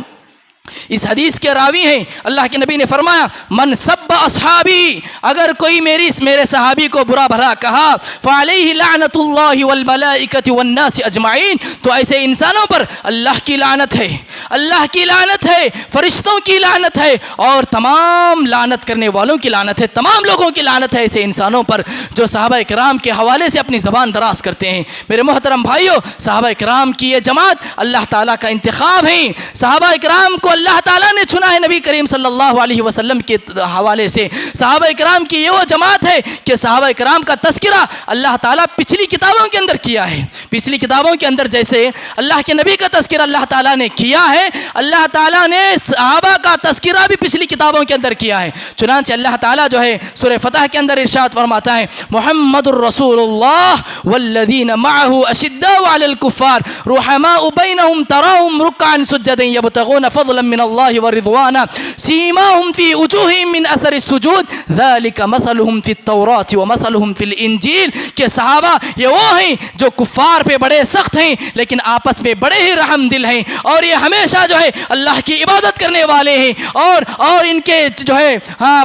اس حدیث کے راوی ہیں، اللہ کے نبی نے فرمایا من سب اصحابی، اگر کوئی میرے صحابی کو برا بھلا کہا فعلیہ لعنت اللہ والملائکۃ والناس اجمعین، تو ایسے انسانوں پر اللہ کی لعنت ہے، اللہ کی لعنت ہے، فرشتوں کی لعنت ہے، اور تمام لعنت کرنے والوں کی لعنت ہے، تمام لوگوں کی لعنت ہے ایسے انسانوں پر جو صحابہ کرام کے حوالے سے اپنی زبان دراز کرتے ہیں۔ میرے محترم بھائیوں، صحابہ کرام کی یہ جماعت اللہ تعالیٰ کا انتخاب ہے۔ صحابہ کرام کو اللہ تعالیٰ نے چنا ہے نبی کریم صلی اللہ علیہ وسلم کے حوالے سے۔ صحابہ کرام کی یہ وہ جماعت ہے کہ صحابہ کرام کا تذکرہ اللہ تعالیٰ پچھلی کتابوں کے اندر کیا ہے۔ پچھلی کتابوں کے اندر جیسے اللہ کے نبی کا تذکرہ اللہ تعالیٰ نے کیا ہے، اللہ تعالیٰ نے صحابہ کا تذکرہ بھی پچھلی کتابوں کے اندر کیا ہے۔ چنانچہ اللہ تعالیٰ جو ہے سورہ فتح کے اندر ارشاد فرماتا ہے محمد الرسول اللہ والذین معه اشداء علی الکفار رحماء بینہم تراہم رکعا سجدا یبتغون فضلا من اللہ ورضوانا سیماہم فی وجوہہم من اثر السجود ذلک مثلہم فی التوراۃ ومثلہم فی الانجیل، کہ صحابہ یہ وہ ہیں جو کفار پہ بڑے سخت ہیں لیکن آپس میں بڑے ہی رحم دل ہیں، اور یہ ہمیشہ جو ہے اللہ کی عبادت کرنے والے ہیں، اور ان کے جو ہے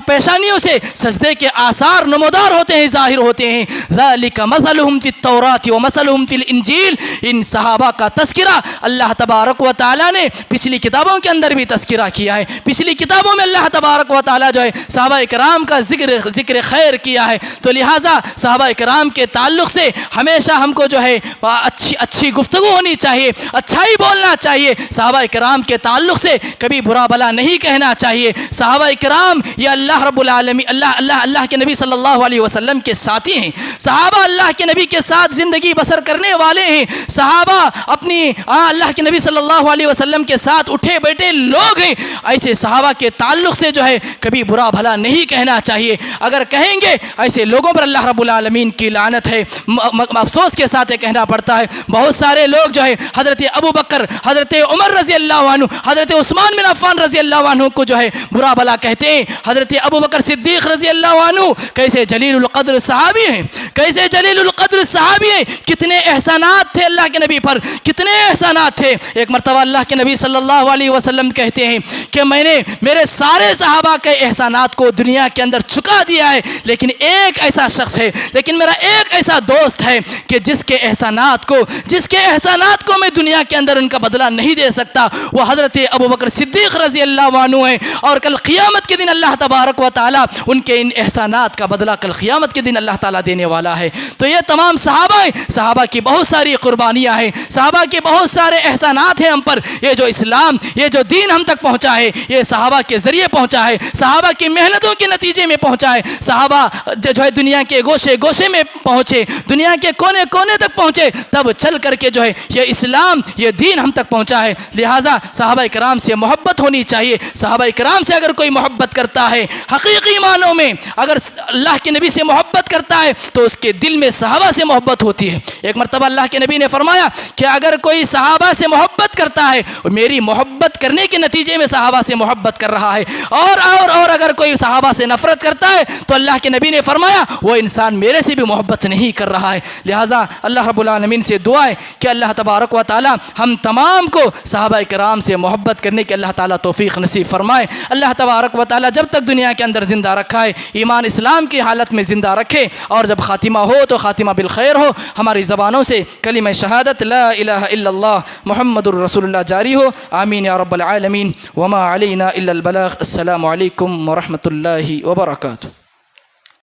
پیشانیوں سے سجدے کے آثار نمودار ہوتے ہیں، ظاہر ہوتے ہیں۔ ذالک مثلہم فی التوراۃ ومثلہم فی الانجیل، ان صحابہ کا تذکرہ اللہ تبارک و تعالیٰ نے پچھلی کتابوں کے اندر بھی تذکرہ کیا ہے۔ پچھلی کتابوں میں اللہ تبارک و تعالیٰ جو ہے صحابہ کرام کا ذکر خیر کیا ہے، تو لہٰذا صحابہ کرام کے تعلق سے ہمیشہ ہم کو جو ہے اچھی گفتگو ہونی چاہیے، اچھائی بولنا چاہیے، صحابہ کرام کے تعلق سے کبھی برا بلا نہیں کہنا چاہیے۔ صحابہ کرام یہ اللہ رب العالمین اللہ کے نبی صلی اللہ علیہ وسلم کے ساتھی ہیں، صحابہ اللہ کے نبی کے ساتھ زندگی بسر کرنے والے ہیں، صحابہ اپنی اللہ کے نبی صلی اللہ علیہ وسلم کے ساتھ اٹھے بیٹھے لوگ ہیں۔ ایسے صحابہ کے تعلق سے جو ہے کبھی برا بھلا نہیں کہنا چاہیے، اگر کہیں گے ایسے لوگوں پر اللہ رب العالمین کی لعنت ہے۔ افسوس کے ساتھ یہ کہنا پڑتا ہے بہت سارے لوگ جو ہے حضرت ابو بکر، حضرت عمر رضی اللہ عنہ، حضرت عثمان بن عفان رضی اللہ عنہ کو جو ہے برا بھلا کہتے ہیں۔ حضرت ابو بکر صدیق رضی اللہ عنہ کیسے جلیل القدر صحابی ہیں، کیسے جلیل القدر صحابی ہیں، کتنے احسانات تھے اللہ کے نبی پر، کتنے احسانات تھے۔ ایک مرتبہ اللہ کے نبی صلی اللہ علیہ وسلم کہتے ہیں کہ میں نے میرے سارے صحابہ کے احسانات کو دنیا کے اندر چکا دیا ہے، لیکن ایک ایسا شخص ہے، لیکن میرا ایک ایسا دوست ہے کہ جس کے احسانات کو میں دنیا کے اندر ان کا بدلہ نہیں دے سکتا، وہ حضرت ابو بکر صدیق رضی اللہ عنہ ہیں، اور کل قیامت کے دن اللہ تبارک و تعالیٰ ان کے ان احسانات کا بدلہ کل قیامت کے دن اللہ تعالیٰ دینے والا ہے۔ تو یہ تمام صحابہ ہیں، صحابہ کی بہت ساری قربانیاں ہیں، صحابہ کے بہت سارے احسانات ہیں ہم پر۔ یہ جو اسلام، یہ جو دین ہم تک پہنچا ہے، یہ صحابہ کے ذریعے پہنچا ہے، صحابہ کی محنتوں کے نتیجے میں پہنچا ہے۔ صحابہ جو ہے دنیا کے گوشے گوشے میں پہنچے، دنیا کے کونے کونے تک پہنچے، تب چل کر کے جو ہے یہ اسلام، یہ دین ہم تک پہنچا ہے۔ لہٰذا صحابہ کرام سے محبت ہونی چاہیے۔ صحابہ کرام سے اگر کوئی محبت کرتا ہے حقیقی معنوں میں، اگر اللہ کے نبی سے محبت کرتا ہے تو اس کے دل میں صحابہ سے محبت ہوتی ہے۔ ایک مرتبہ اللہ کے نبی نے فرمایا کہ اگر کوئی صحابہ سے محبت کرتا ہے، میری محبت کرنے کے نتیجے میں صحابہ سے محبت کر رہا ہے، اور اگر کوئی صحابہ سے نفرت کرتا ہے تو اللہ کے نبی نے فرمایا وہ انسان میرے سے بھی محبت نہیں کر رہا ہے۔ لہٰذا اللہ رب العالمین سے دعا ہے کہ اللہ تبارک و تعالی ہم تمام کو صحابہ کرام سے محبت کرنے کے اللہ تعالیٰ توفیق نصیب فرمائے۔ اللہ تبارک و تعالی جب تک دنیا کے اندر زندہ رکھا ہے، ایمان اسلام کی حالت میں زندہ رکھے، اور جب خاتمہ ہو تو خاتمہ بالخیر ہو، ہماری زبانوں سے کلمہ شہادت لا الہ الا اللہ محمد الرسول اللہ جاری ہو۔ آمین یا رب العالمین۔ وما علینا الا البلاغ۔ السلام علیکم ورحمۃ اللہ وبرکاتہ۔